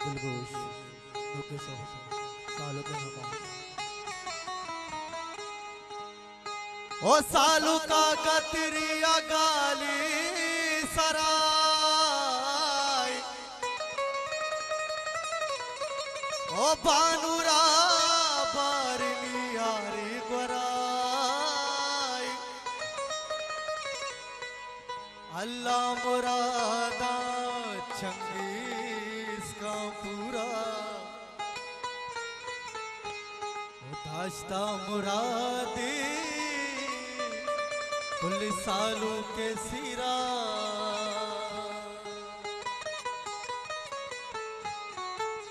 दिलगोश दुखे सो सालों के नाम ओ सालू का कतरिया गाली सराय ओ बानुरा बारनी यारी गोराय अल्लाह मुरादा चंगेज का पूरा दास्ता मुरादी पुलिस सालू के सिरा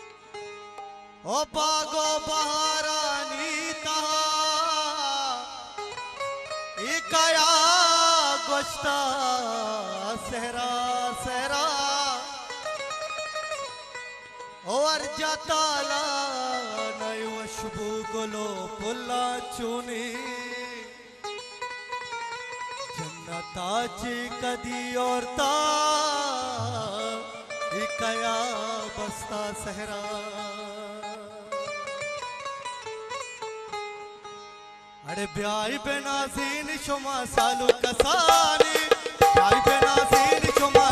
ओ बागो बहारानी तहा इकाया गोश्ता सहरा सहरा और जताला नय वशबू गोलो पुल्ला चुनी जन्नताची कदी और ता इकाया बस्ता सहरा अरे ब्याई बेनाज़ीन शुमा सालू कसानी ब्याई बेनाज़ीन शुमा